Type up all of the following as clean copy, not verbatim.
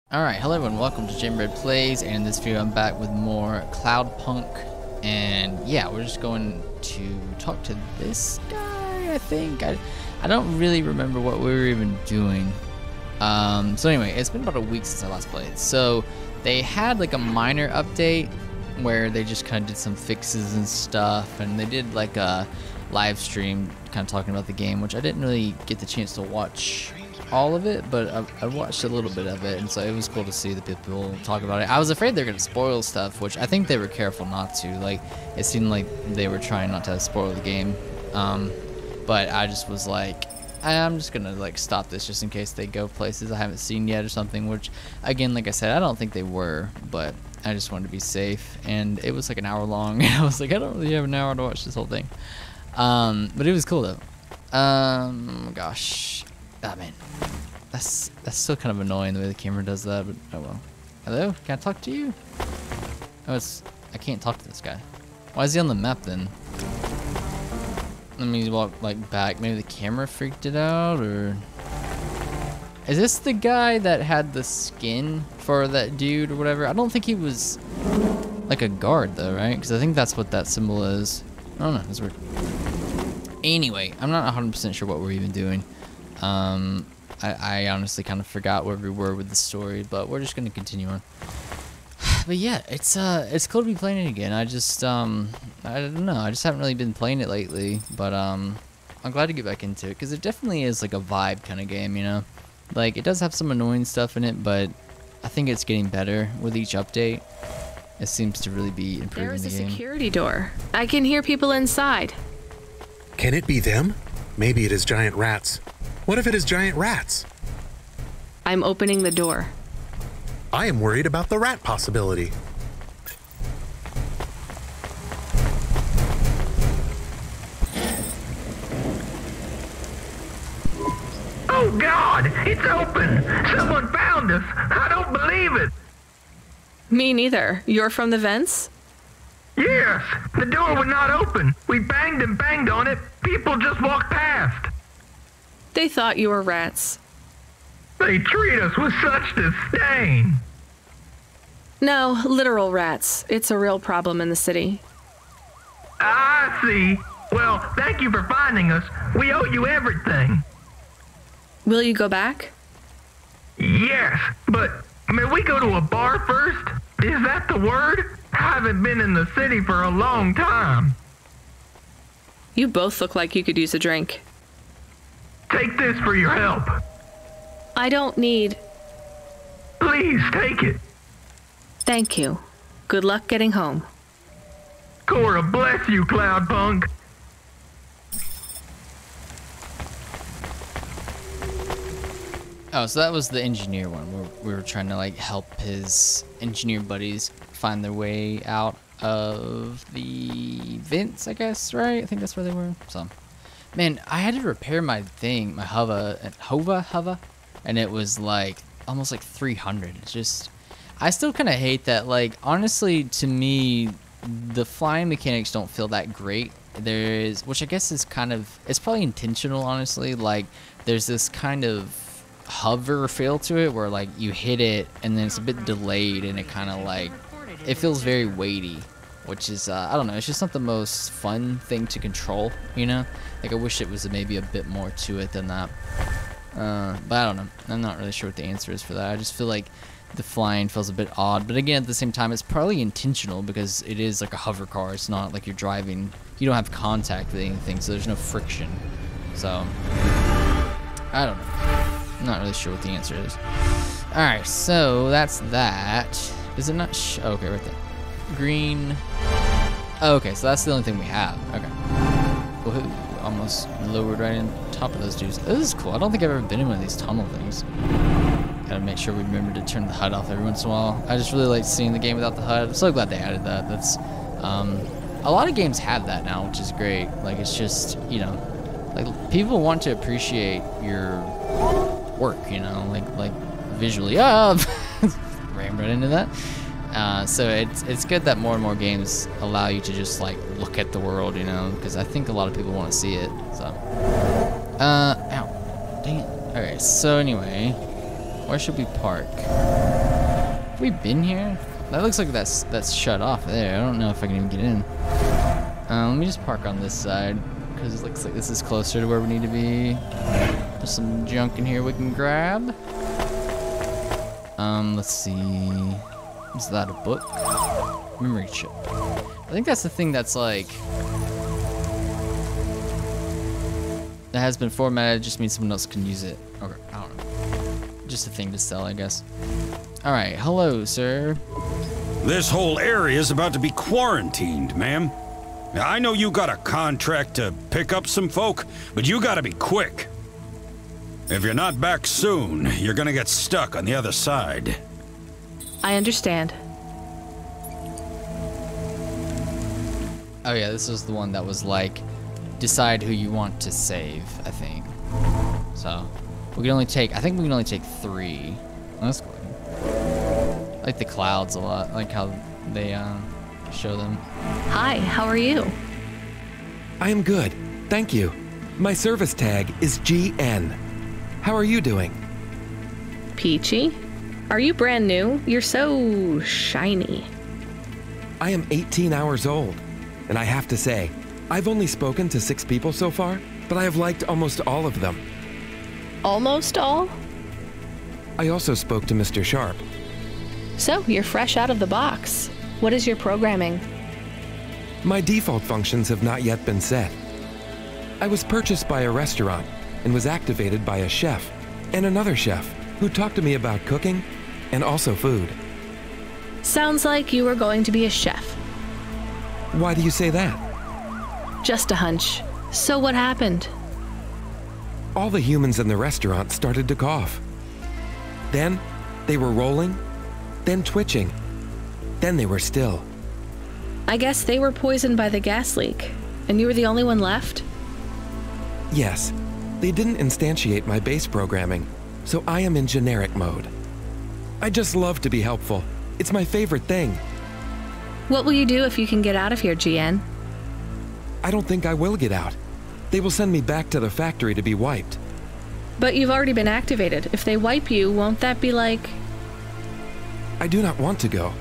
Alright, hello everyone, welcome to Gingerbread Plays, and in this video I'm back with more Cloudpunk, and yeah, we're just going to talk to this guy, I think. I don't really remember what we were even doing. So anyway, it's been about a week since I last played. So they had like a minor update where they just kind of did some fixes and stuff, and they did like a live stream kind of talking about the game, which I didn't really get the chance to watch all of it, but I watched a little bit of it, and so it was cool to see the people talk about it. I was afraid they were going to spoil stuff, which I think they were careful not to. Like, it seemed like they were trying not to spoil the game, but I just was like, I'm just gonna like stop this just in case they go places I haven't seen yet or something, which again, like I said, I don't think they were, but I just wanted to be safe. And it was like an hour long, and I was like, I don't really have an hour to watch this whole thing, but it was cool though. Gosh. Ah, man, that's still kind of annoying the way the camera does that, but oh well. Hello, can I talk to you? Oh, I can't talk to this guy. Why is he on the map then? Let me walk like back. Maybe the camera freaked it out, or is this the guy that had the skin for that dude or whatever? I don't think he was like a guard though, right? Because I think that's what that symbol is. I don't know. That's weird. Anyway, I'm not 100% sure what we're even doing. I honestly kind of forgot where we were with the story, but we're just gonna continue on. But yeah, it's cool to be playing it again. I don't know, I just haven't really been playing it lately, but I'm glad to get back into it because it definitely is like a vibe kind of game, you know. Like, it does have some annoying stuff in it, but I think it's getting better with each update. It seems to really be improving the game. There is a security door. I can hear people inside. Can it be them? Maybe it is giant rats. What if it is giant rats? I'm opening the door. I am worried about the rat possibility. Oh God, it's open! Someone found us! I don't believe it! Me neither. You're from the vents? Yes, the door would not open. We banged and banged on it. People just walked past. They thought you were rats. They treat us with such disdain. No, literal rats. It's a real problem in the city. I see. Well, thank you for finding us. We owe you everything. Will you go back? Yes, but may we go to a bar first? Is that the word? I haven't been in the city for a long time. You both look like you could use a drink. Take this for your help. I don't need... Please take it. Thank you. Good luck getting home. Cora bless you, Cloudpunk. Oh, so that was the engineer one where we were trying to like help his engineer buddies find their way out of the vents, I guess, right? I think that's where they were. So, man, I had to repair my thing, my hover, and it was like almost like 300. It's just, I still kind of hate that. Like, honestly, to me, the flying mechanics don't feel that great. There is, which I guess is kind of, it's probably intentional, honestly. Like, there's this kind of hover feel to it where like you hit it and then it's a bit delayed and it kind of like, it feels very weighty, which is, I don't know, it's just not the most fun thing to control, you know? Like, I wish it was maybe a bit more to it than that. But I don't know. I'm not really sure what the answer is for that. I just feel like the flying feels a bit odd. But again, at the same time, it's probably intentional because it is like a hover car. It's not like you're driving. You don't have contact with anything, so there's no friction. So, I don't know. I'm not really sure what the answer is. Alright, so that's that. Is it not oh, okay, right there. Green. Oh, okay, so that's the only thing we have. Okay. Woohoo. Almost lowered right on top of those dudes. This is cool. I don't think I've ever been in one of these tunnel things. Gotta make sure we remember to turn the HUD off every once in a while. I just really like seeing the game without the HUD. I'm so glad they added that. That's a lot of games have that now, which is great. Like, it's just, you know, like, people want to appreciate your work, you know, like visually. Ran right into that. So it's good that more and more games allow you to just like look at the world, you know, because I think a lot of people want to see it. So, ow, dang it. All right. So anyway, where should we park? We been here? That looks like that's shut off there. I don't know if I can even get in. Let me just park on this side because it looks like this is closer to where we need to be. There's some junk in here we can grab. Let's see. Is that a book? Memory chip. I think that's the thing that's like that has been formatted. Just means someone else can use it. Or I don't know. Just a thing to sell, I guess. All right. Hello, sir. This whole area is about to be quarantined, ma'am. Now, I know you got a contract to pick up some folk, but you gotta be quick. If you're not back soon, you're gonna get stuck on the other side. I understand. Oh yeah, this was the one that was like, decide who you want to save, I think. So, we can only take, I think we can only take 3. That's cool. I like the clouds a lot, I like how they show them. Hi, how are you? I am good, thank you. My service tag is GN. How are you doing? Peachy? Are you brand new? You're so shiny. I am 18 hours old, and I have to say, I've only spoken to 6 people so far, but I have liked almost all of them. Almost all? I also spoke to Mr. Sharp. So, you're fresh out of the box. What is your programming? My default functions have not yet been set. I was purchased by a restaurant and was activated by a chef and another chef who talked to me about cooking and also food. Sounds like you were going to be a chef. Why do you say that? Just a hunch. So what happened? All the humans in the restaurant started to cough. Then they were rolling, then twitching, then they were still. I guess they were poisoned by the gas leak, and you were the only one left? Yes, they didn't instantiate my base programming, so I am in generic mode. I just love to be helpful. It's my favorite thing. What will you do if you can get out of here, GN? I don't think I will get out. They will send me back to the factory to be wiped. But you've already been activated. If they wipe you, won't that be like... I do not want to go,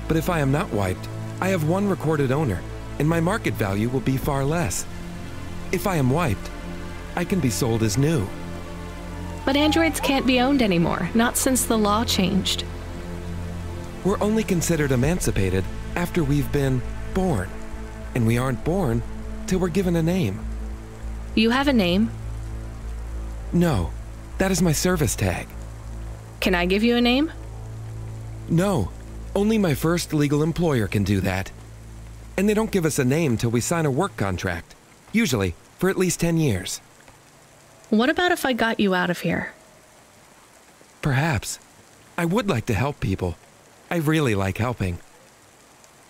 but if I am not wiped, I have one recorded owner, and my market value will be far less. If I am wiped, I can be sold as new. But androids can't be owned anymore, not since the law changed. We're only considered emancipated after we've been born, and we aren't born till we're given a name. You have a name. No, that is my service tag. Can I give you a name? No, only my first legal employer can do that. And they don't give us a name till we sign a work contract, usually for at least 10 years. What about if I got you out of here? Perhaps. I would like to help people. I really like helping.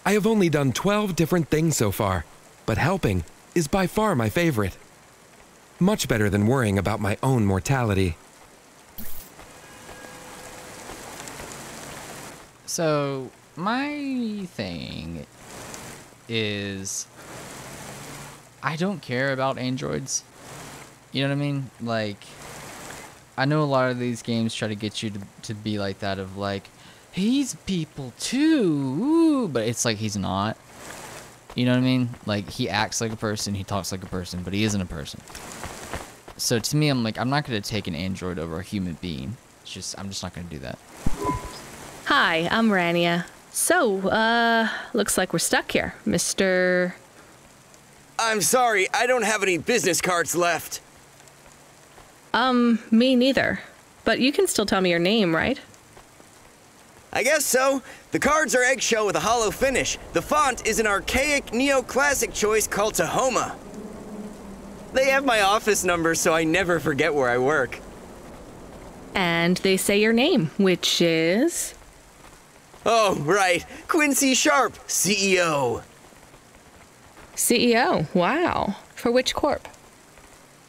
I have only done 12 different things so far, but helping is by far my favorite. Much better than worrying about my own mortality. So, my thing is, I don't care about androids. You know what I mean? Like, I know a lot of these games try to get you to be like that of like, he's people too, but it's like he's not. You know what I mean? Like, he acts like a person, he talks like a person, but he isn't a person. So to me, I'm like, I'm not going to take an android over a human being. It's just, I'm just not going to do that. Hi, I'm Rania. So, looks like we're stuck here, Mr... I'm sorry, I don't have any business cards left. Me neither. But you can still tell me your name, right? I guess so. The cards are eggshell with a hollow finish. The font is an archaic neoclassic choice called Tahoma. They have my office number, so I never forget where I work. And they say your name, which is... Oh, right. Quincy Sharp, CEO. CEO, wow. For which corp?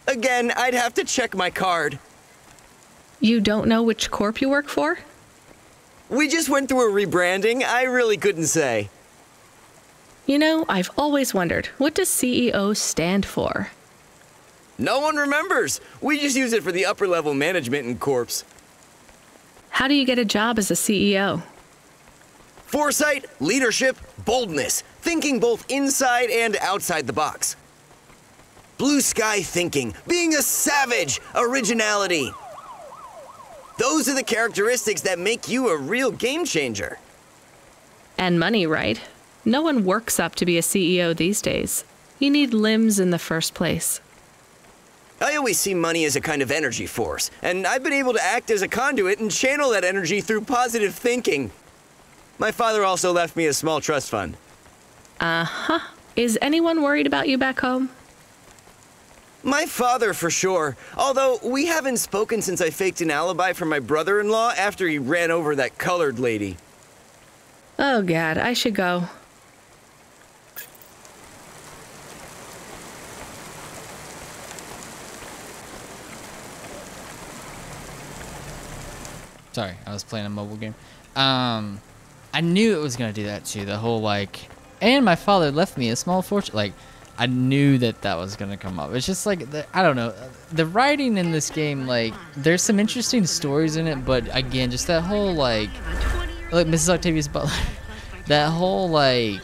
Again, I'd have to check my card. You don't know which corp you work for? We just went through a rebranding. I really couldn't say. You know, I've always wondered, what does CEO stand for? No one remembers. We just use it for the upper level management in corps. How do you get a job as a CEO? Foresight, leadership, boldness. Thinking both inside and outside the box. Blue sky thinking. Being a savage. Originality. Those are the characteristics that make you a real game changer. And money, right? No one works up to be a CEO these days. You need limbs in the first place. I always see money as a kind of energy force, and I've been able to act as a conduit and channel that energy through positive thinking. My father also left me a small trust fund. Uh-huh. Is anyone worried about you back home? My father, for sure. Although, we haven't spoken since I faked an alibi for my brother-in-law after he ran over that colored lady. Oh, God, I should go. Sorry, I was playing a mobile game. I knew it was gonna do that too. The whole like, and my father left me a small fortune. Like, I knew that was gonna come up. It's just like, I don't know. The writing in this game, like, there's some interesting stories in it, but again, just that whole like Mrs. Octavius Butler, that whole like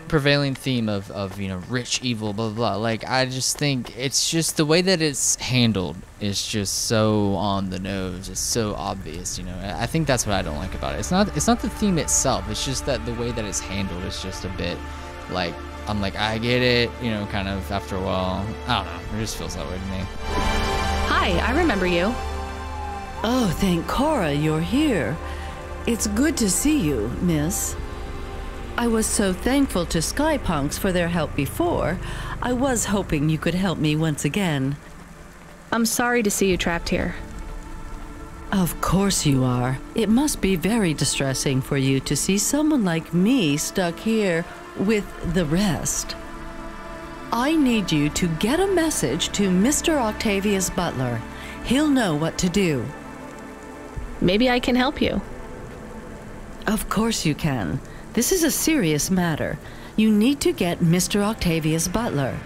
prevailing theme of you know, rich, evil, blah, blah, blah. Like, I just think it's just the way that it's handled is just so on the nose. It's so obvious, you know. I think that's what I don't like about it. It's not the theme itself. It's just that the way that it's handled is just a bit like, I'm like, I get it, you know, kind of after a while. I don't know. It just feels that way to me. Hi, I remember you. Oh, thank Cora you're here. It's good to see you, miss. I was so thankful to Skypunks for their help before. I was hoping you could help me once again. I'm sorry to see you trapped here. Of course you are. It must be very distressing for you to see someone like me stuck here with the rest. I need you to get a message to Mr. Octavius Butler. He'll know what to do. Maybe I can help you. Of course you can. This is a serious matter. You need to get Mr. Octavius Butler.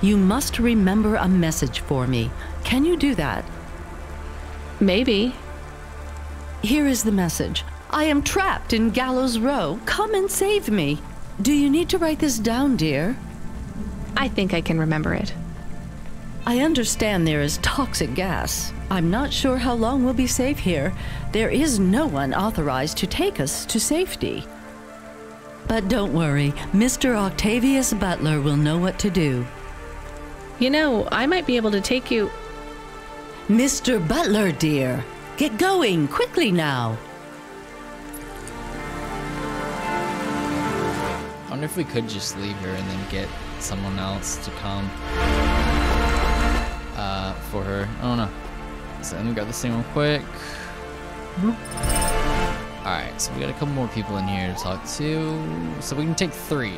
You must remember a message for me. Can you do that? Maybe. Here is the message. I am trapped in Gallows Row. Come and save me. Do you need to write this down, dear? I think I can remember it. I understand there is toxic gas. I'm not sure how long we'll be safe here. There is no one authorized to take us to safety. But don't worry, Mr. Octavius Butler will know what to do. You know, I might be able to take you... Mr. Butler, dear, get going quickly now. I wonder if we could just leave her and then get someone else to come for her. I don't know. So let me grab this thing real quick. Alright, so we got a couple more people in here to talk to. So we can take 3.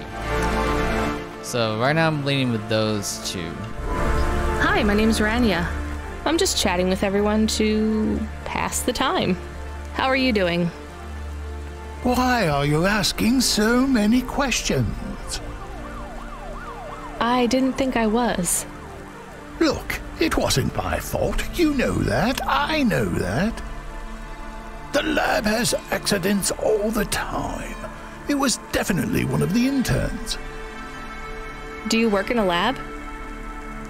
So right now I'm leaning with those 2. Hi, my name's Rania. I'm just chatting with everyone to pass the time. How are you doing? Why are you asking so many questions? I didn't think I was. Look, it wasn't my fault. You know that. I know that. The lab has accidents all the time. It was definitely one of the interns. Do you work in a lab?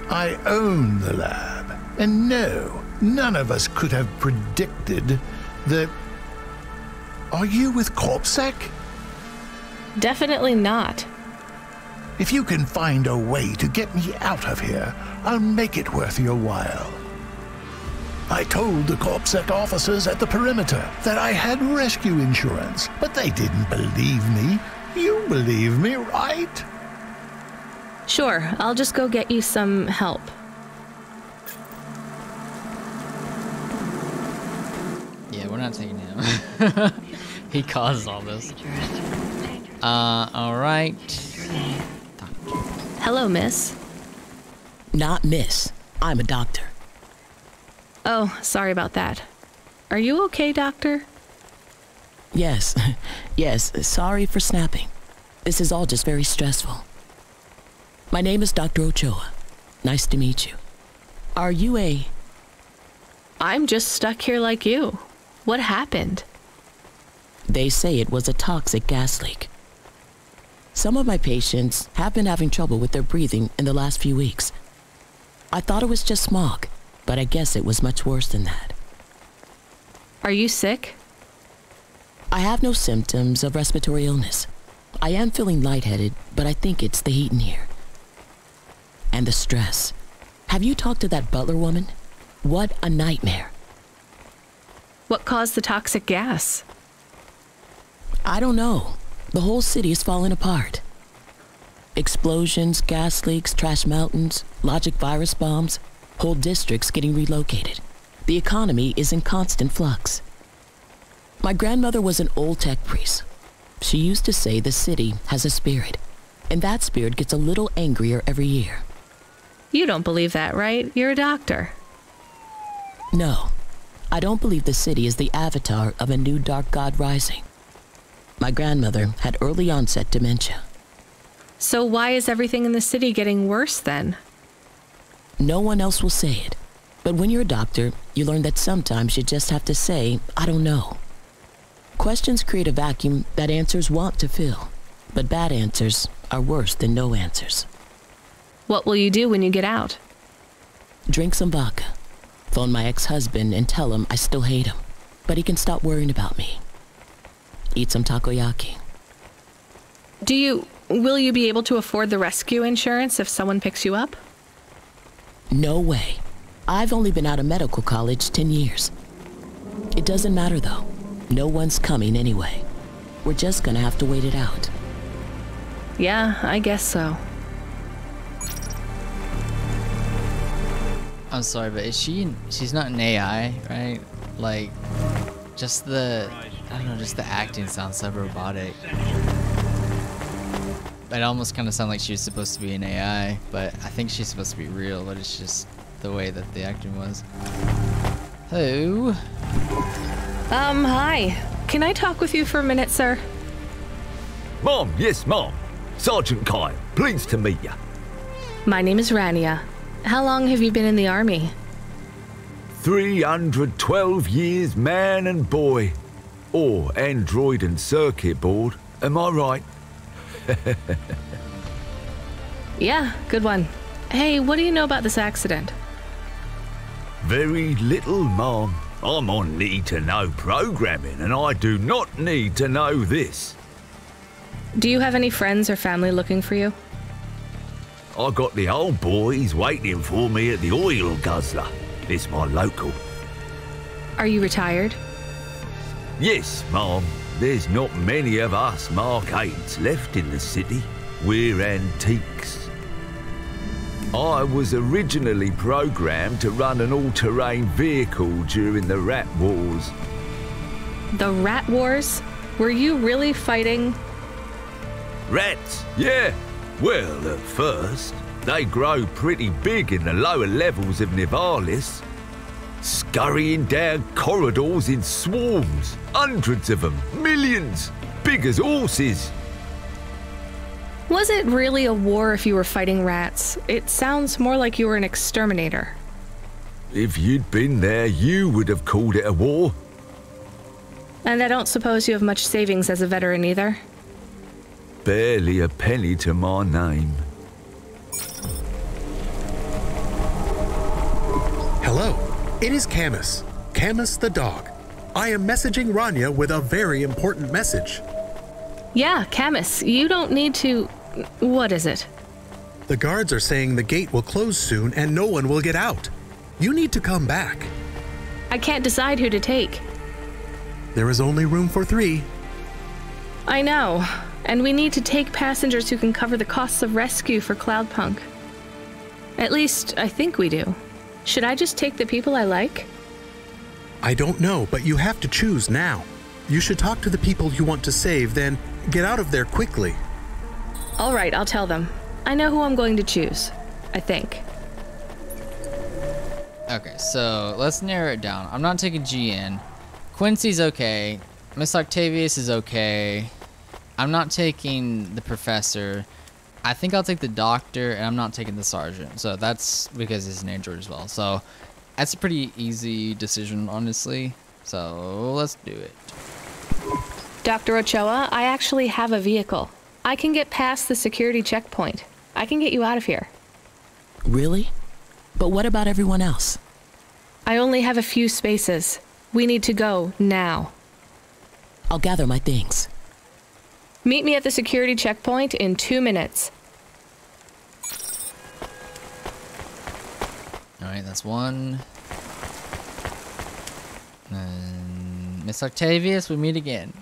I own the lab. And no, none of us could have predicted the... Are you with CorpSec? Definitely not. If you can find a way to get me out of here, I'll make it worth your while. I told the CorpSec officers at the perimeter that I had rescue insurance, but they didn't believe me. You believe me, right? Sure, I'll just go get you some help. Yeah, we're not taking him. He caused all this. Alright. Hello, miss. Not miss. I'm a doctor. Oh, sorry about that. Are you okay, doctor? Yes. Yes, sorry for snapping. This is all just very stressful. My name is Dr. Ochoa. Nice to meet you. Are you a... I'm just stuck here like you. What happened? They say it was a toxic gas leak. Some of my patients have been having trouble with their breathing in the last few weeks. I thought it was just smog, but I guess it was much worse than that. Are you sick? I have no symptoms of respiratory illness. I am feeling lightheaded, but I think it's the heat in here. And the stress. Have you talked to that butler woman? What a nightmare. What caused the toxic gas? I don't know. The whole city is falling apart. Explosions, gas leaks, trash mountains, logic virus bombs, whole districts getting relocated. The economy is in constant flux. My grandmother was an old tech priest. She used to say the city has a spirit, and that spirit gets a little angrier every year. You don't believe that, right? You're a doctor. No, I don't believe the city is the avatar of a new dark god rising. My grandmother had early onset dementia. So why is everything in the city getting worse then? No one else will say it, but when you're a doctor, you learn that sometimes you just have to say, I don't know. Questions create a vacuum that answers want to fill, but bad answers are worse than no answers. What will you do when you get out? Drink some vodka, phone my ex-husband and tell him I still hate him, but he can stop worrying about me. Eat some takoyaki. Will you be able to afford the rescue insurance if someone picks you up? No way. I've only been out of medical college 10 years. It doesn't matter though. No one's coming anyway. We're just gonna have to wait it out. Yeah, I guess so. I'm sorry, but she's not an AI, right? Like, just the acting sounds so robotic. It almost kind of sounded like she was supposed to be an AI, but I think she's supposed to be real, but it's just the way that the acting was. Hello. Hi. Can I talk with you for a minute, sir? Mom, yes, Mom. Sergeant Kyle, pleased to meet you. My name is Rania. How long have you been in the army? 312 years, man and boy. Or android and circuit board, am I right? Yeah, good one. Hey, what do you know about this accident? Very little, Mom. I'm on need-to-know programming, and I do not need to know this. Do you have any friends or family looking for you? I got the old boys waiting for me at the oil guzzler. It's my local. Are you retired? Yes, Mom. There's not many of us Mark 8s left in the city. We're antiques. I was originally programmed to run an all-terrain vehicle during the Rat Wars. The Rat Wars? Were you really fighting? Rats, yeah. Well, at first, they grow pretty big in the lower levels of Nivalis, scurrying down corridors in swarms, hundreds of them, millions, big as horses. Was it really a war if you were fighting rats? It sounds more like you were an exterminator. If you'd been there, you would have called it a war. And I don't suppose you have much savings as a veteran either? Barely a penny to my name. Hello, it is Camus. Camus the dog. I am messaging Rania with a very important message. Yeah, Camus, you don't need to... What is it? The guards are saying the gate will close soon and no one will get out. You need to come back. I can't decide who to take. There is only room for 3. I know, and we need to take passengers who can cover the costs of rescue for Cloudpunk. At least, I think we do. Should I just take the people I like? I don't know, but you have to choose now. You should talk to the people you want to save, then get out of there quickly. All right, I'll tell them. I know who I'm going to choose. I think. Okay, so let's narrow it down. I'm not taking GN. Quincy's okay. Miss Octavius is okay. I'm not taking the professor. I think I'll take the doctor, and I'm not taking the sergeant. So that's because he's an android as well. So that's a pretty easy decision, honestly. So let's do it. Dr. Ochoa, I actually have a vehicle. I can get past the security checkpoint. I can get you out of here. Really? But what about everyone else? I only have a few spaces. We need to go now. I'll gather my things. Meet me at the security checkpoint in 2 minutes. Alright, that's one. And Miss Octavius, we meet again.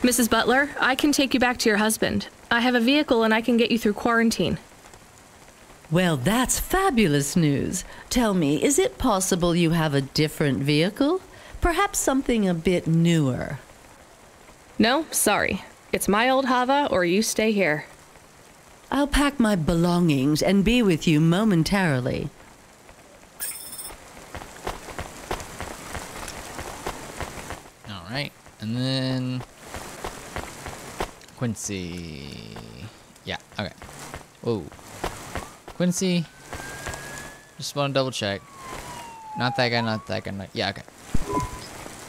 Mrs. Butler, I can take you back to your husband. I have a vehicle and I can get you through quarantine. Well, that's fabulous news. Tell me, is it possible you have a different vehicle? Perhaps something a bit newer? No, sorry. It's my old Hava or you stay here. I'll pack my belongings and be with you momentarily. Alright, and then Quincy. Yeah, okay. Whoa. Quincy. Just want to double check. Not that guy, not that guy. Not... Yeah, okay.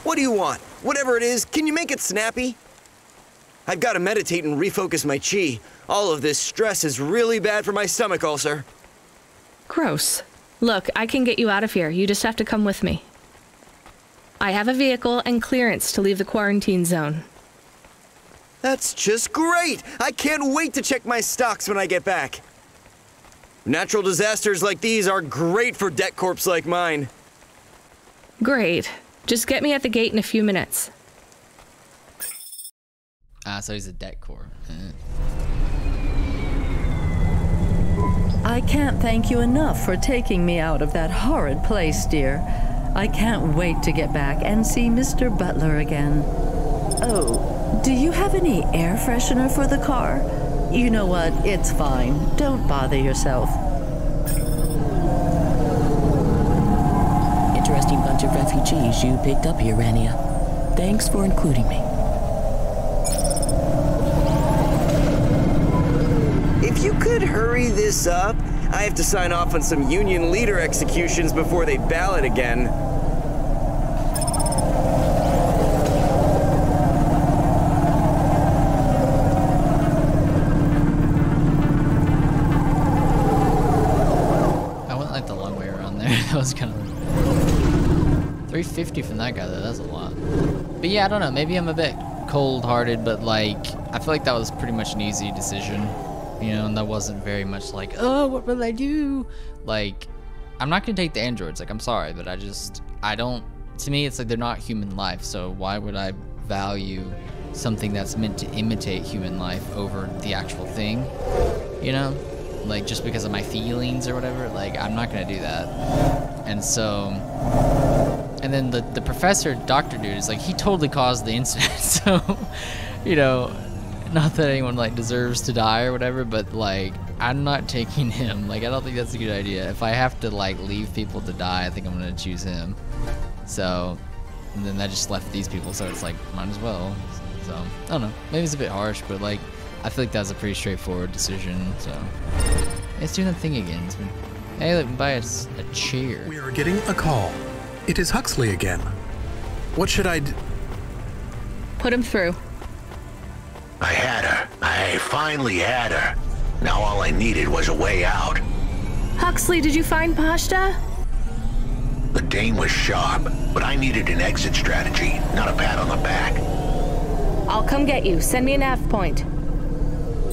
What do you want? Whatever it is, can you make it snappy? I've got to meditate and refocus my chi. All of this stress is really bad for my stomach ulcer. Gross. Look, I can get you out of here. You just have to come with me. I have a vehicle and clearance to leave the quarantine zone. That's just great! I can't wait to check my stocks when I get back. Natural disasters like these are great for debt corps like mine. Great. Just get me at the gate in a few minutes. Ah, so he's a debt corps. I can't thank you enough for taking me out of that horrid place, dear. I can't wait to get back and see Mr. Butler again. Oh, do you have any air freshener for the car? You know what? It's fine. Don't bother yourself. Interesting bunch of refugees you picked up here, Rania. Thanks for including me. If you could hurry this up, I have to sign off on some union leader executions before they ballot again. I went like the long way around there. That was kind of 350 from that guy though. That's a lot. But yeah, I don't know. Maybe I'm a bit cold-hearted, but like I feel like that was pretty much an easy decision. You know, and that wasn't very much like, oh, what will I do? Like, I'm not gonna take the androids. Like, I'm sorry, but I don't. To me, it's like they're not human life. So why would I value something that's meant to imitate human life over the actual thing? You know, like just because of my feelings or whatever. Like, I'm not gonna do that. And so, and then the professor, doctor dude, is like, he totally caused the incident. So, you know. Not that anyone like deserves to die or whatever, but like I'm not taking him. Like I don't think that's a good idea. If I have to like leave people to die, I think I'm gonna choose him. So, and then that just left these people. So it's like might as well. So I don't know. Maybe it's a bit harsh, but like I feel like that was a pretty straightforward decision. So it's doing that thing again. It's been, hey, let me buy us a chair. We are getting a call. It is Huxley again. What should I do? Put him through. I had her. I finally had her. Now all I needed was a way out. Huxley, did you find Pashta? The Dane was sharp, but I needed an exit strategy, not a pat on the back. I'll come get you. Send me a nav point.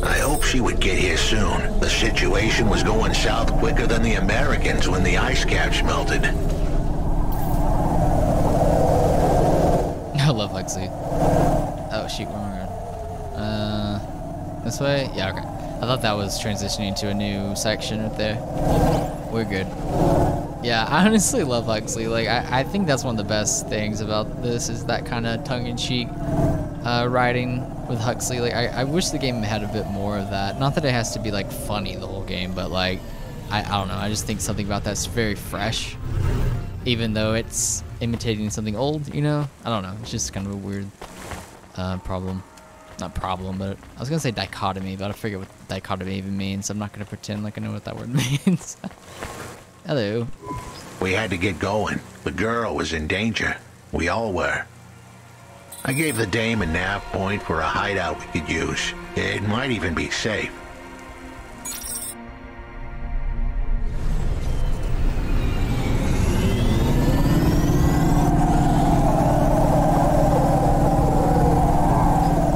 I hope she would get here soon. The situation was going south quicker than the Americans when the ice caps melted. I love Huxley. Oh shoot, where am I going? This way? Yeah, okay. I thought that was transitioning to a new section right there. We're good. Yeah, I honestly love Huxley. Like, I think that's one of the best things about this is that kind of tongue-in-cheek writing with Huxley. Like, I wish the game had a bit more of that. Not that it has to be, like, funny the whole game, but, like, I don't know. I just think something about that's very fresh. Even though it's imitating something old, you know? I don't know. It's just kind of a weird problem. Not problem, but I was gonna say dichotomy, but I forget what dichotomy even means. So I'm not gonna pretend like I know what that word means. Hello. We had to get going. The girl was in danger. We all were. I gave the dame a nav point for a hideout we could use. It might even be safe.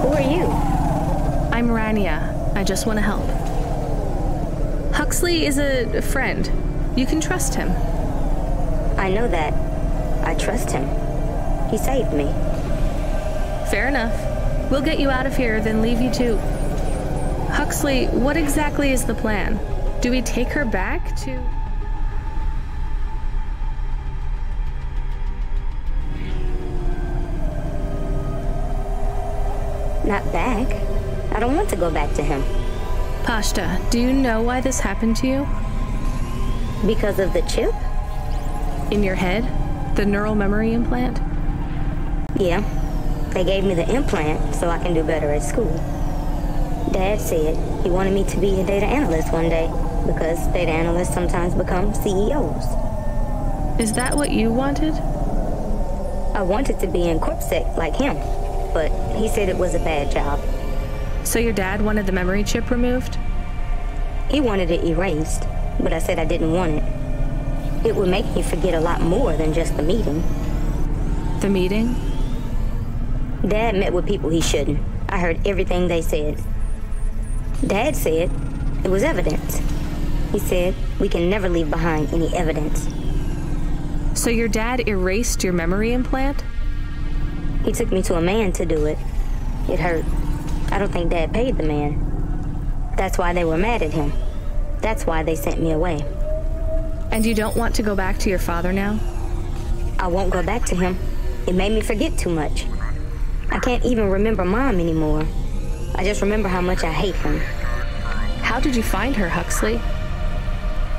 Who are you? I'm Rania. I just want to help. Huxley is a friend. You can trust him. I know that. I trust him. He saved me. Fair enough. We'll get you out of here, then leave you to... Huxley, what exactly is the plan? Do we take her back to... Not back. I don't want to go back to him. Pashta, do you know why this happened to you? Because of the chip? In your head? The neural memory implant? Yeah. They gave me the implant so I can do better at school. Dad said he wanted me to be a data analyst one day because data analysts sometimes become CEOs. Is that what you wanted? I wanted to be in CorpSec like him, but he said it was a bad job. So your dad wanted the memory chip removed? He wanted it erased, but I said I didn't want it. It would make me forget a lot more than just the meeting. The meeting? Dad met with people he shouldn't. I heard everything they said. Dad said it was evidence. He said we can never leave behind any evidence. So your dad erased your memory implant? He took me to a man to do it. It hurt. I don't think Dad paid the man. That's why they were mad at him. That's why they sent me away. And you don't want to go back to your father now? I won't go back to him. It made me forget too much. I can't even remember Mom anymore. I just remember how much I hate him. How did you find her, Huxley?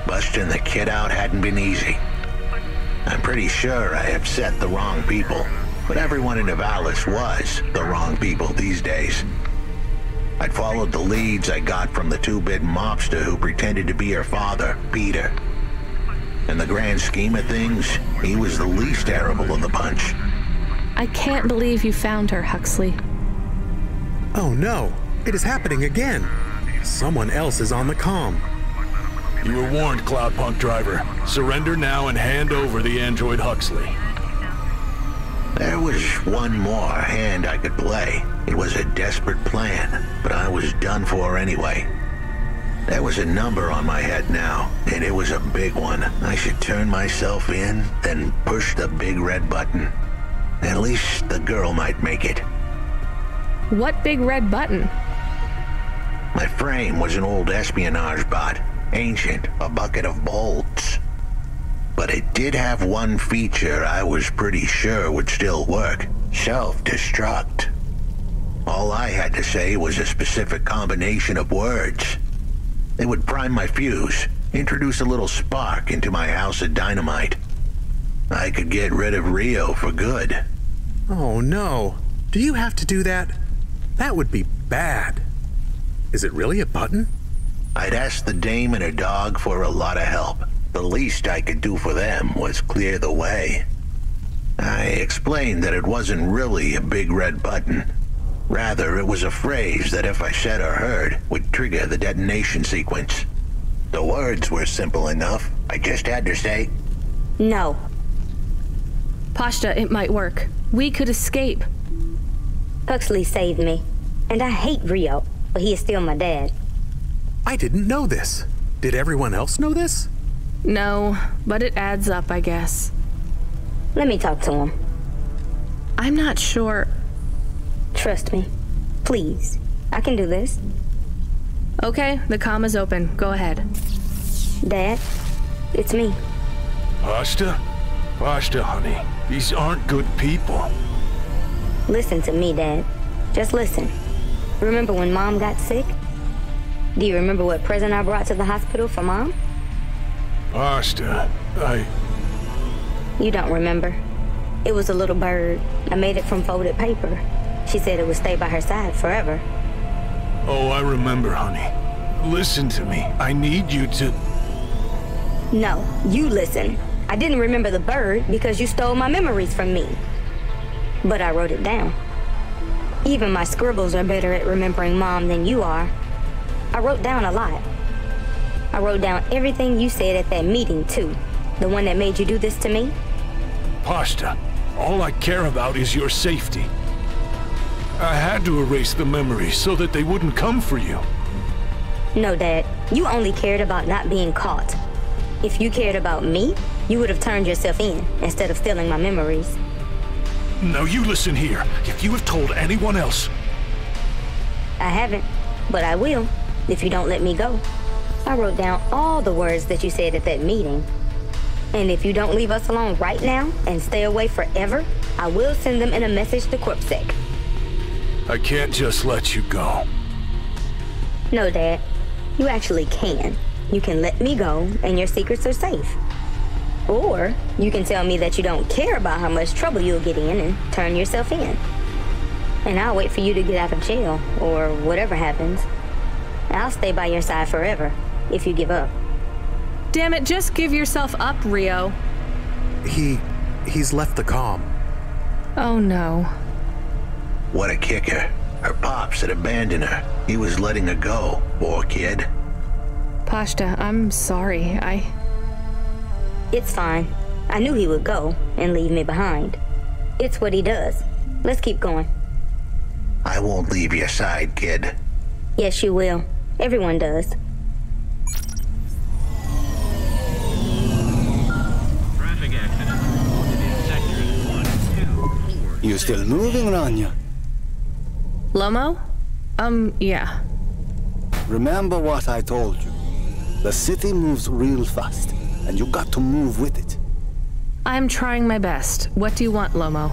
Busting the kid out hadn't been easy. I'm pretty sure I upset the wrong people, but everyone in Nivalis was the wrong people these days. I'd followed the leads I got from the two-bit mobster who pretended to be her father, Peter. In the grand scheme of things, he was the least terrible of the bunch. I can't believe you found her, Huxley. Oh no, it is happening again. Someone else is on the comm. You were warned, Cloudpunk driver. Surrender now and hand over the android Huxley. There was one more hand I could play. It was a desperate plan, but I was done for anyway. There was a number on my head now, and it was a big one. I should turn myself in, then push the big red button. At least the girl might make it. What big red button? My frame was an old espionage bot. Ancient, a bucket of bolts. But it did have one feature I was pretty sure would still work. Self-destruct. All I had to say was a specific combination of words. It would prime my fuse, introduce a little spark into my house of dynamite. I could get rid of Rio for good. Oh no. Do you have to do that? That would be bad. Is it really a button? I'd asked the dame and her dog for a lot of help. The least I could do for them was clear the way. I explained that it wasn't really a big red button. Rather, it was a phrase that if I said or heard, would trigger the detonation sequence. The words were simple enough. I just had to say, no. Pashta, it might work. We could escape. Huxley saved me. And I hate Rio, but he is still my dad. I didn't know this. Did everyone else know this? No, but it adds up, I guess. Let me talk to him. I'm not sure. Trust me. Please. I can do this. Okay, the comm is open. Go ahead. Dad, it's me. Pashta? Pashta, honey. These aren't good people. Listen to me, Dad. Just listen. Remember when Mom got sick? Do you remember what present I brought to the hospital for Mom? Pashta, You don't remember. It was a little bird. I made it from folded paper. She said it would stay by her side forever. Oh, I remember, honey. Listen to me. I need you to... No, you listen. I didn't remember the bird because you stole my memories from me. But I wrote it down. Even my scribbles are better at remembering Mom than you are. I wrote down a lot. I wrote down everything you said at that meeting, too. The one that made you do this to me. Pasta, all I care about is your safety. I had to erase the memories so that they wouldn't come for you. No, Dad. You only cared about not being caught. If you cared about me, you would have turned yourself in instead of stealing my memories. Now you listen here. If you have told anyone else... I haven't, but I will, if you don't let me go. I wrote down all the words that you said at that meeting. And if you don't leave us alone right now and stay away forever, I will send them in a message to Corpsec. I can't just let you go. No, Dad. You actually can. You can let me go, and your secrets are safe. Or you can tell me that you don't care about how much trouble you'll get in and turn yourself in. And I'll wait for you to get out of jail, or whatever happens. I'll stay by your side forever, if you give up. Damn it, just give yourself up, Rio. He's left the comm. Oh no. What a kicker. Her pops had abandoned her. He was letting her go, poor kid. Pashta, I'm sorry. It's fine. I knew he would go and leave me behind. It's what he does. Let's keep going. I won't leave your side, kid. Yes, you will. Everyone does. Traffic accident reported in sectors 1, 2, 4. You still moving, Rania? Lomo? Yeah. Remember what I told you. The city moves real fast, and you got to move with it. I'm trying my best. What do you want, Lomo?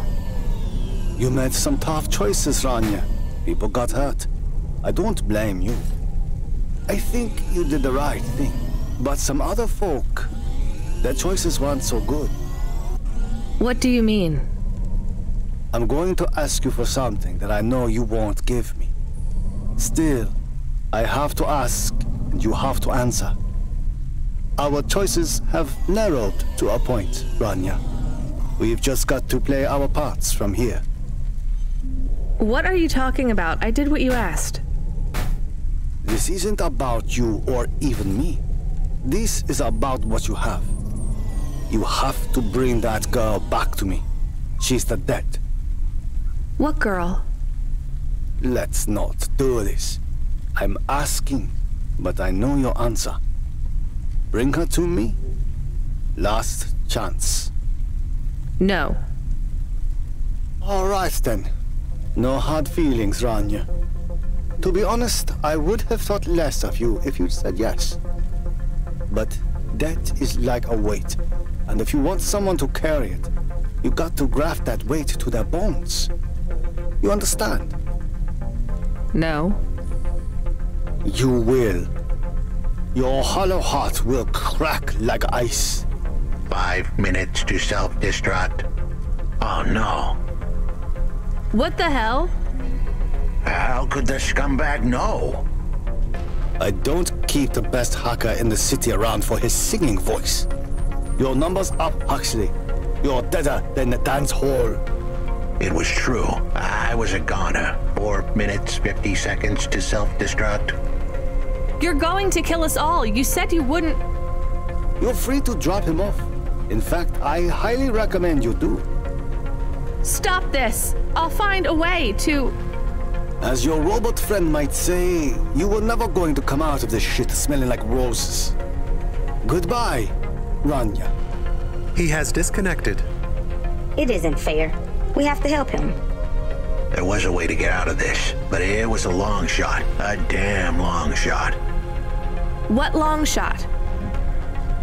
You made some tough choices, Rania. People got hurt. I don't blame you. I think you did the right thing. But some other folk, their choices weren't so good. What do you mean? I'm going to ask you for something that I know you won't give me. Still, I have to ask, and you have to answer. Our choices have narrowed to a point, Rania. We've just got to play our parts from here. What are you talking about? I did what you asked. This isn't about you or even me. This is about what you have. You have to bring that girl back to me. She's the dead. What girl? Let's not do this. I'm asking, but I know your answer. Bring her to me. Last chance. No. All right then. No hard feelings, Rania. To be honest, I would have thought less of you if you'd said yes. But death is like a weight, and if you want someone to carry it, you got to graft that weight to their bones. You understand? No. You will. Your hollow heart will crack like ice. 5 minutes to self-destruct. Oh no. What the hell? How could the scumbag know? I don't keep the best hacker in the city around for his singing voice. Your number's up, Huxley. You're deader than the dance hall. It was true. I was a goner. 4 minutes, 50 seconds to self-destruct. You're going to kill us all. You said you wouldn't. You're free to drop him off. In fact, I highly recommend you do. Stop this. I'll find a way to... As your robot friend might say, you were never going to come out of this shit smelling like roses. Goodbye, Rania. He has disconnected. It isn't fair. We have to help him. There was a way to get out of this, but it was a long shot. A damn long shot. What long shot?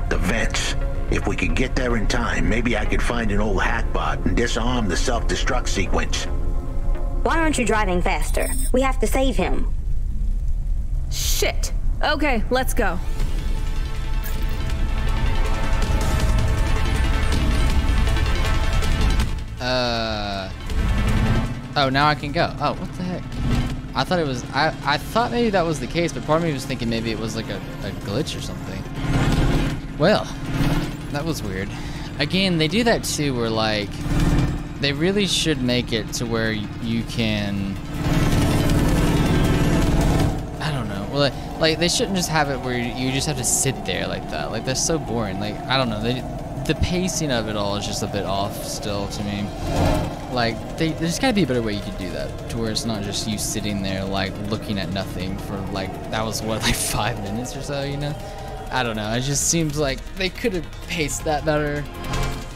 The vents. If we could get there in time, maybe I could find an old hackbot and disarm the self-destruct sequence. Why aren't you driving faster? We have to save him. Shit. Okay, let's go. Oh, now I can go. Oh, what the heck? I thought it was... I thought maybe that was the case, but part of me was thinking maybe it was like a glitch or something. Well, that was weird. Again, they do that too, where like... they really should make it to where you can, I don't know, well, like they shouldn't just have it where you just have to sit there like that. Like that's so boring. Like I don't know, the pacing of it all is just a bit off still to me. Like there's gotta be a better way you could do that, to where it's not just you sitting there like looking at nothing for like, that was what, like 5 minutes or so, you know? I don't know, it just seems like they could have paced that better,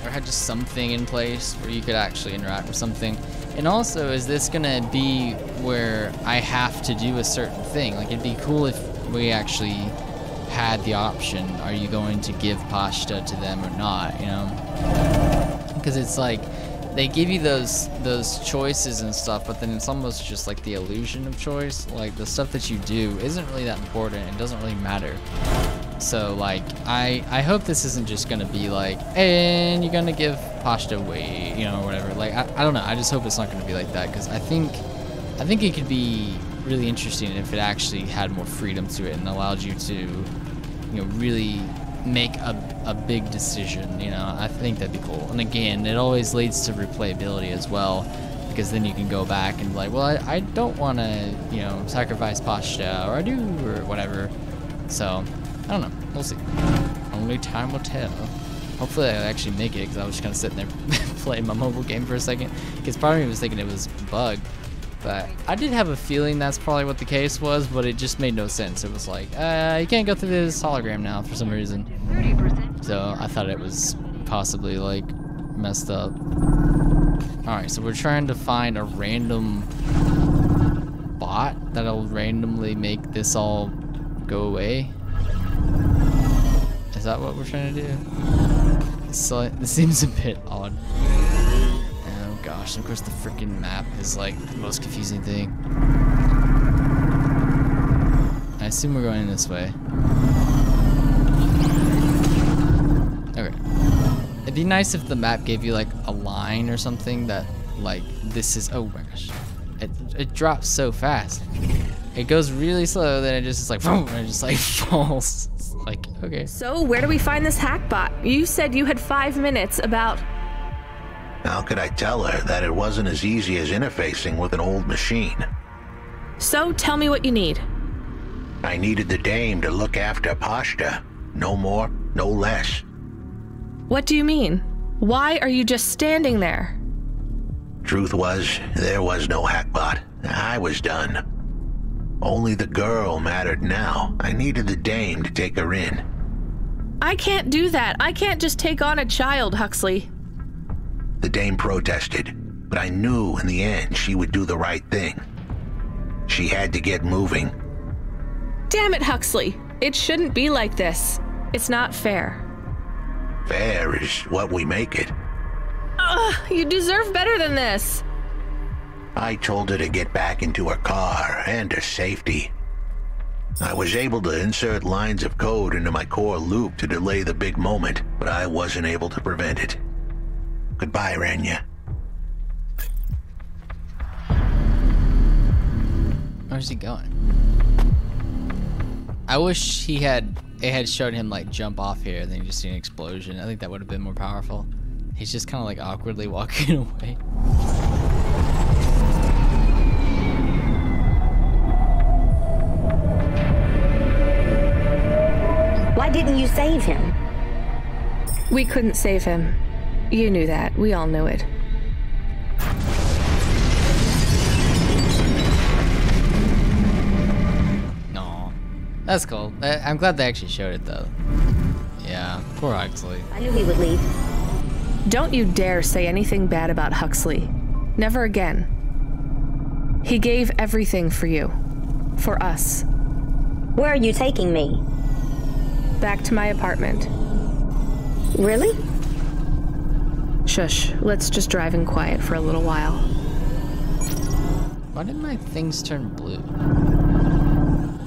or had just something in place where you could actually interact with something. And also, is this gonna be where I have to do a certain thing? Like it'd be cool if we actually had the option, are you going to give pasta to them or not, you know? Because it's like, they give you those choices and stuff, but then it's almost just like the illusion of choice. Like the stuff that you do isn't really that important, it doesn't really matter. So like, I hope this isn't just gonna be like, and you're gonna give pasta away, you know, or whatever. Like, I don't know, I just hope it's not gonna be like that, because I think it could be really interesting if it actually had more freedom to it and allowed you to, you know, really make a big decision, you know. I think that'd be cool. And again, it always leads to replayability as well, because then you can go back and be like, well, I don't want to, you know, sacrifice pasta, or I do, or whatever. So I don't know, we'll see. Only time will tell. Hopefully I actually make it, because I was just kind of sitting there playing my mobile game for a second, because part of me was thinking it was bugged. But I did have a feeling that's probably what the case was, but it just made no sense. It was like, you can't go through this hologram now for some reason. So I thought it was possibly like messed up. Alright, so we're trying to find a random bot that'll randomly make this all go away. Is that what we're trying to do? So this seems a bit odd. Oh gosh, and of course the freaking map is like the most confusing thing. I assume we're going this way. Okay. It'd be nice if the map gave you like a line or something that like, this is, oh my gosh. It drops so fast. It goes really slow, then it just is like, boom, and it just like falls. It's like, okay. So where do we find this hackbot? You said you had 5 minutes about... How could I tell her that it wasn't as easy as interfacing with an old machine? So tell me what you need. I needed the dame to look after Pashta. No more, no less. What do you mean? Why are you just standing there? Truth was, there was no hackbot. I was done. Only the girl mattered now. I needed the dame to take her in. I can't do that. I can't just take on a child, Huxley. The dame protested, but I knew in the end she would do the right thing. She had to get moving. Damn it, Huxley. It shouldn't be like this. It's not fair. Fair is what we make it. Ugh, you deserve better than this. I told her to get back into her car and her safety. I was able to insert lines of code into my core loop to delay the big moment, but I wasn't able to prevent it. Goodbye, Rania. Where's he going? I wish it had showed him like jump off here and then you just see an explosion. I think that would have been more powerful. He's just kind of like awkwardly walking away. Why didn't you save him? We couldn't save him. You knew that. We all knew it. No, that's cool. I'm glad they actually showed it though. Yeah, poor Huxley. I knew he would leave. Don't you dare say anything bad about Huxley. Never again. He gave everything for you. For us. Where are you taking me? Back to my apartment. Really? Shush, let's just drive in quiet for a little while. Why did my things turn blue?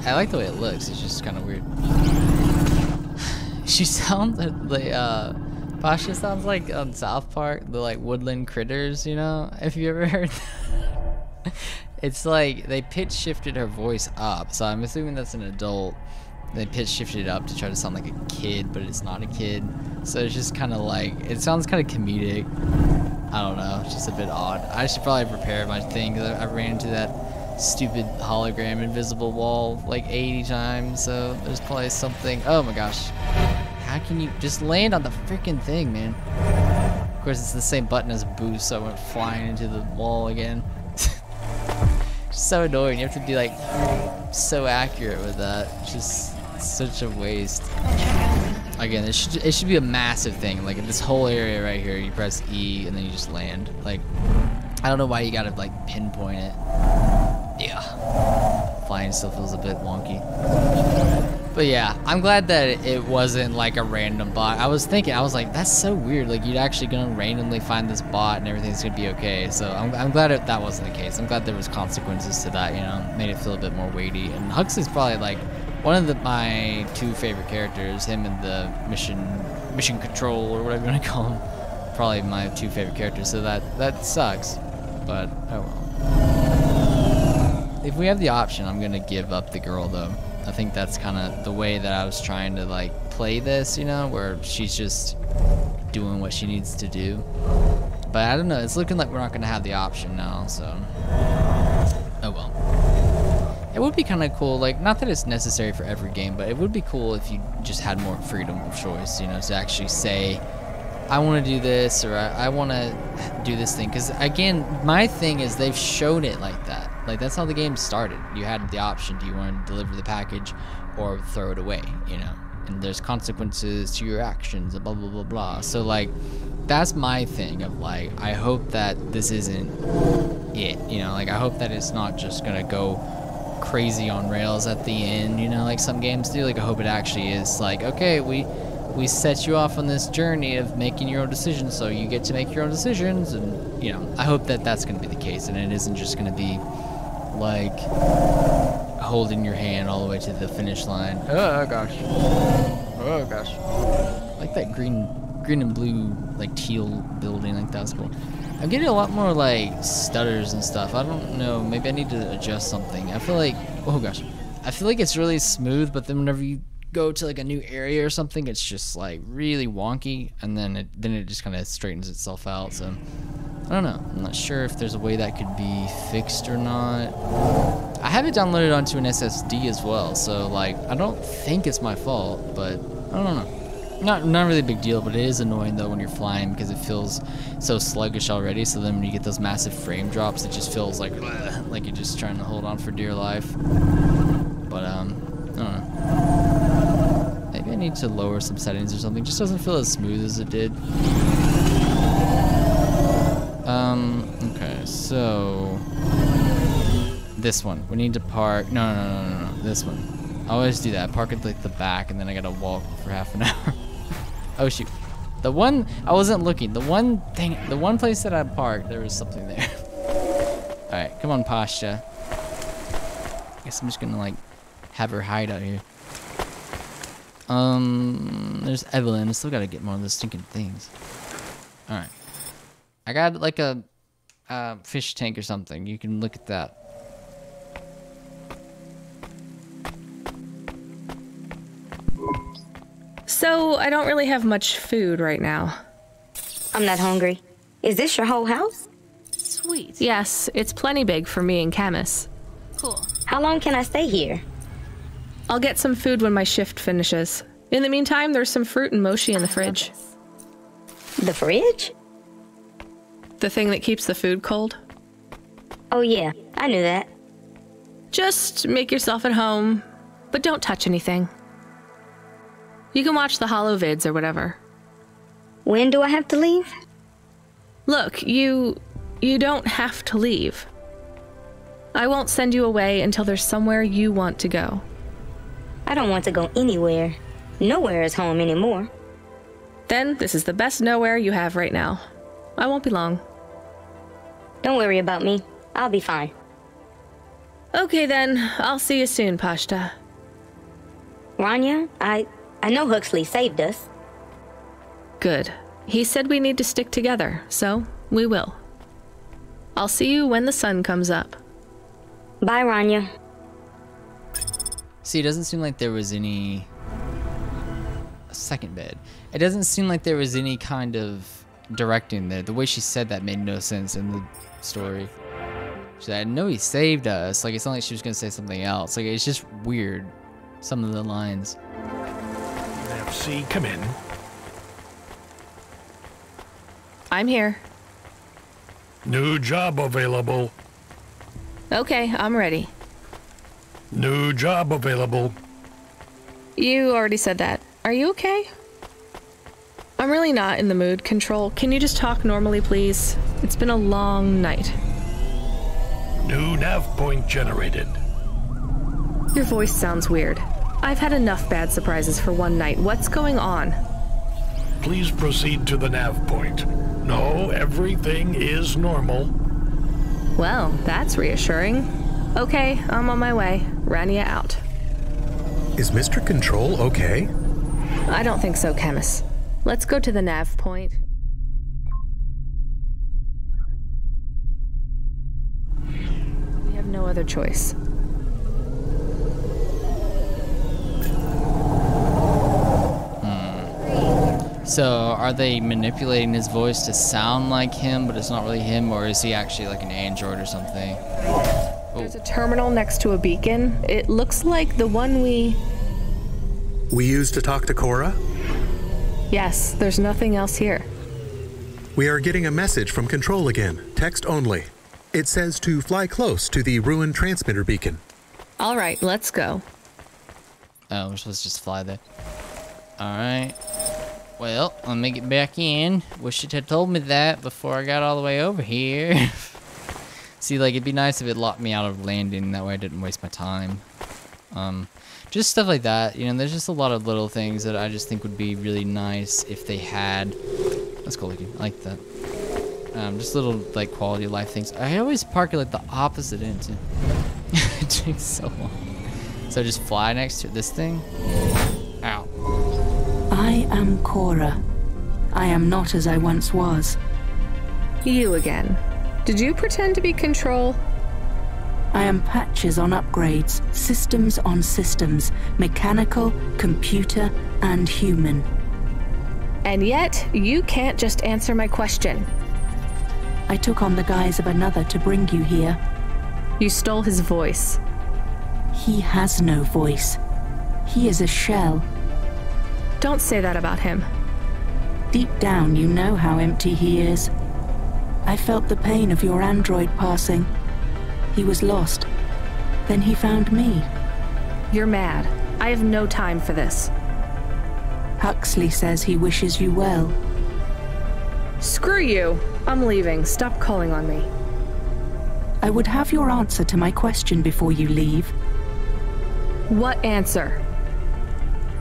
I like the way it looks, it's just kind of weird. She sounds like, Pasha sounds like on South Park, the like woodland critters, you know? If you ever heard that. It's like, they pitch shifted her voice up, so I'm assuming that's an adult. They pitch shifted it up to try to sound like a kid, but it's not a kid. So it's just kind of like, it sounds kind of comedic. I don't know, it's just a bit odd. I should probably repair my thing, because I ran into that stupid hologram invisible wall like 80 times, so there's probably something. Oh my gosh. How can you just land on the freaking thing, man? Of course, it's the same button as boost, so I went flying into the wall again. So annoying. You have to be like so accurate with that. It's just such a waste. Again, it should be a massive thing. Like in this whole area right here, you press E and then you just land. Like, I don't know why you gotta like pinpoint it. Yeah, flying still feels a bit wonky. But yeah, I'm glad that it wasn't like a random bot. I was thinking, I was like, that's so weird. Like, you'd actually gonna randomly find this bot and everything's gonna be okay. So I'm glad that wasn't the case. I'm glad there was consequences to that, you know, made it feel a bit more weighty. And Huxley's probably like one of my 2 favorite characters. Him and the mission control or whatever you want to call him. Probably my 2 favorite characters. So that sucks. But oh well. If we have the option, I'm gonna give up the girl though. I think that's kind of the way that I was trying to like play this, you know, where she's just doing what she needs to do. But I don't know, it's looking like we're not gonna have the option now, so oh well. It would be kind of cool, like, not that it's necessary for every game, but it would be cool if you just had more freedom of choice, you know, to actually say, I want to do this, or I want to do this thing. Because again, my thing is they've shown it like that. Like, that's how the game started. You had the option, do you want to deliver the package or throw it away, you know? And there's consequences to your actions, and blah, blah, blah, blah. So, like, that's my thing of, like, I hope that this isn't it, you know? Like, I hope that it's not just going to go crazy on rails at the end, you know, like some games do. Like, I hope it actually is, like, okay, we set you off on this journey of making your own decisions, so you get to make your own decisions, and, you know, I hope that that's going to be the case, and it isn't just going to be like holding your hand all the way to the finish line. Oh gosh. Oh gosh. Like that green and blue, like teal building, like that's cool. I'm getting a lot more like stutters and stuff. I don't know, maybe I need to adjust something. I feel like, oh gosh, I feel like it's really smooth, but then whenever you go to like a new area or something, it's just like really wonky, and then it just kind of straightens itself out. So I don't know, I'm not sure if there's a way that could be fixed or not. I have it downloaded onto an SSD as well, so like I don't think it's my fault, but I don't know. Not really a big deal, but it is annoying though when you're flying, because it feels so sluggish already. So then when you get those massive frame drops, it just feels like you're just trying to hold on for dear life. But I don't know. Maybe I need to lower some settings or something. It just doesn't feel as smooth as it did. Okay, so this one. We need to park. No. This one. I always do that. Park at like the back, and then I gotta walk for half an hour. Oh shoot. The one, I wasn't looking. The one place that I parked, there was something there. Alright, come on, Pasha. I guess I'm just gonna like have her hide out here. There's Evelyn. I still gotta get more of those stinking things. Alright. I got like a fish tank or something. You can look at that. So, I don't really have much food right now. I'm not hungry. Is this your whole house? Sweet. Yes, it's plenty big for me and Camus. Cool. How long can I stay here? I'll get some food when my shift finishes. In the meantime, there's some fruit and mochi in the fridge. The fridge? The thing that keeps the food cold? Oh yeah, I knew that. Just make yourself at home, but don't touch anything. You can watch the holo vids or whatever. When do I have to leave? Look, you don't have to leave. I won't send you away until there's somewhere you want to go. I don't want to go anywhere. Nowhere is home anymore. Then this is the best nowhere you have right now. I won't be long. Don't worry about me. I'll be fine. Okay then, I'll see you soon, Pashta. Rania, I know Huxley saved us. Good. He said we need to stick together, so we will. I'll see you when the sun comes up. Bye, Rania. See, it doesn't seem like there was any... A second bed. It doesn't seem like there was any kind of directing there. The way she said that made no sense in the story. She said, "I know he saved us." Like, it's not like she was gonna say something else. Like, it's just weird. Some of the lines. FC, come in. I'm here. New job available. Okay, I'm ready. New job available. You already said that. Are you okay? I'm really not in the mood, Control. Can you just talk normally, please? It's been a long night. New nav point generated. Your voice sounds weird. I've had enough bad surprises for one night. What's going on? Please proceed to the nav point. No, everything is normal. Well, that's reassuring. Okay, I'm on my way. Rania out. Is Mr. Control okay? I don't think so, Chemist. Let's go to the nav point. We have no other choice. So, are they manipulating his voice to sound like him, but it's not really him, or is he actually like an android or something? There's a terminal next to a beacon. It looks like the one we used to talk to Cora? Yes, there's nothing else here. We are getting a message from Control again, text only. It says to fly close to the ruined transmitter beacon. All right, let's go. Oh, we're supposed to just fly there. Alright. Well, let me get back in. Wish it had told me that before I got all the way over here. See, like, it'd be nice if it locked me out of landing. That way I didn't waste my time. Just stuff like that. You know, there's just a lot of little things that I just think would be really nice if they had. That's cool looking. I like that. Just little, like, quality of life things. I always park it, like, the opposite end, too. It takes so long. So just fly next to this thing? Ow. I am Cora. I am not as I once was. You again. Did you pretend to be Control? I am patches on upgrades, systems on systems, mechanical, computer, and human. And yet, you can't just answer my question. I took on the guise of another to bring you here. You stole his voice. He has no voice. He is a shell. Don't say that about him. Deep down, you know how empty he is. I felt the pain of your android passing. He was lost. Then he found me. You're mad. I have no time for this. Huxley says he wishes you well. Screw you. I'm leaving. Stop calling on me. I would have your answer to my question before you leave. What answer?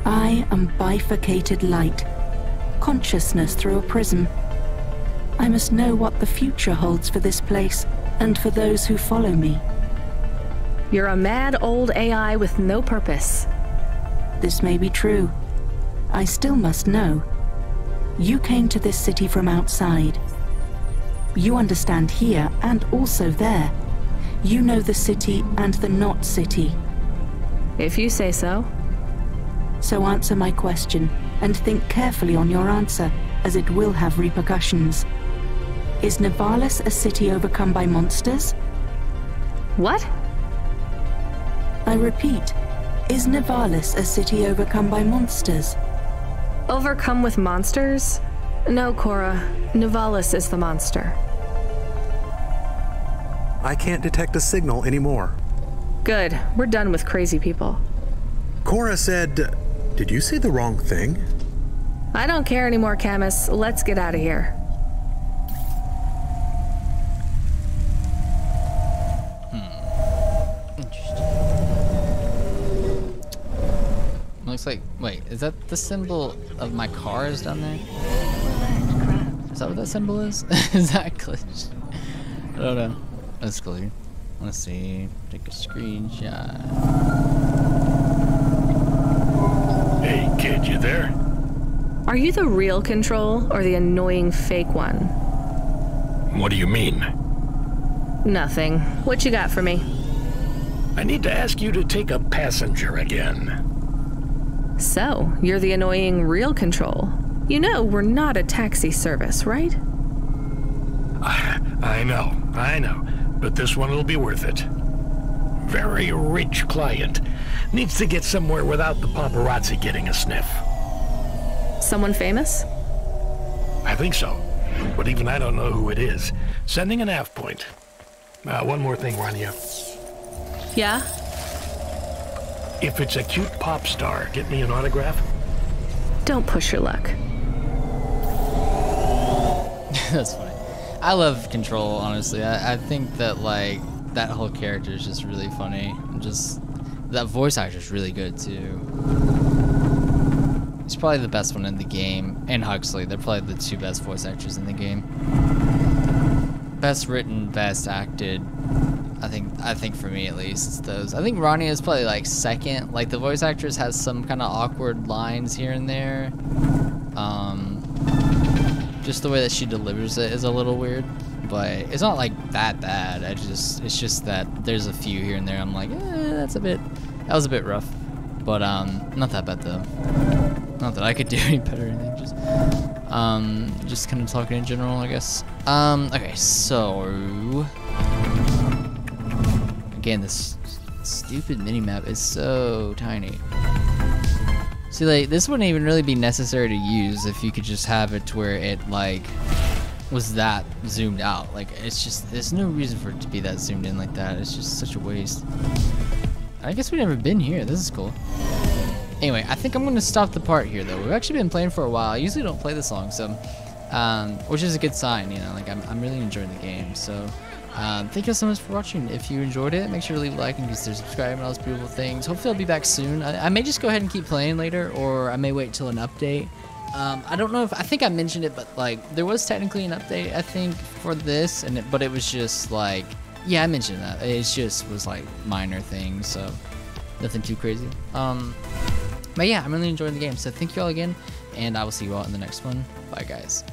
I am bifurcated light. Consciousness through a prism. I must know what the future holds for this place, and for those who follow me. You're a mad old AI with no purpose. This may be true. I still must know. You came to this city from outside. You understand here and also there. You know the city and the not city. If you say so. So answer my question, and think carefully on your answer, as it will have repercussions. Is Nivalis a city overcome by monsters? What? I repeat, is Nivalis a city overcome by monsters? Overcome with monsters? No, Cora. Nivalis is the monster. I can't detect a signal anymore. Good. We're done with crazy people. Cora said... Did you say the wrong thing? I don't care anymore, Camus. Let's get out of here. Interesting. Looks like... Wait, is that the symbol of my car is down there? Is that what that symbol is? Is that glitched? I don't know. That's clear. Let's see. Take a screenshot. Hey, kid, you there? Are you the real Control or the annoying fake one? What do you mean? Nothing. What you got for me? I need to ask you to take a passenger again. So, you're the annoying real Control. You know we're not a taxi service, right? I know. But this one will be worth it. Very rich client. Needs to get somewhere without the paparazzi getting a sniff. Someone famous? I think so. But even I don't know who it is. Sending an AF point. One more thing, Rania. Yeah? If it's a cute pop star, get me an autograph? Don't push your luck. That's funny. I love Control, honestly. I think that, like, that whole character is just really funny. And just, that voice actor is really good, too. He's probably the best one in the game. And Huxley, they're probably the two best voice actors in the game. Best written, best acted. I think for me at least, it's those. I think Rania is probably like second. Like the voice actress has some kind of awkward lines here and there. Just the way that she delivers it is a little weird, but it's not like that bad. It's just that there's a few here and there. I'm like, that was a bit rough, but not that bad though. Not that I could do any better or anything. Just kind of talking in general, I guess. Okay, so. Again, this stupid minimap is so tiny. See, like, this wouldn't even really be necessary to use if you could just have it to where it, like, was that zoomed out. Like, it's just, there's no reason for it to be that zoomed in like that. It's just such a waste. I guess we've never been here. This is cool. Anyway, I think I'm going to stop the part here, though. We've actually been playing for a while. I usually don't play this long, so, which is a good sign, you know, like, I'm really enjoying the game, so. Thank you so much for watching. If you enjoyed it, make sure to leave a like and consider subscribing and all those beautiful things. Hopefully I'll be back soon. I may just go ahead and keep playing later, or I may wait till an update. I don't know if, I think I mentioned it, but like there was technically an update, I think, for this, but it was just like, yeah, I mentioned that. It just was like minor things, so nothing too crazy. But yeah, I'm really enjoying the game, so thank you all again, and I will see you all in the next one. Bye, guys.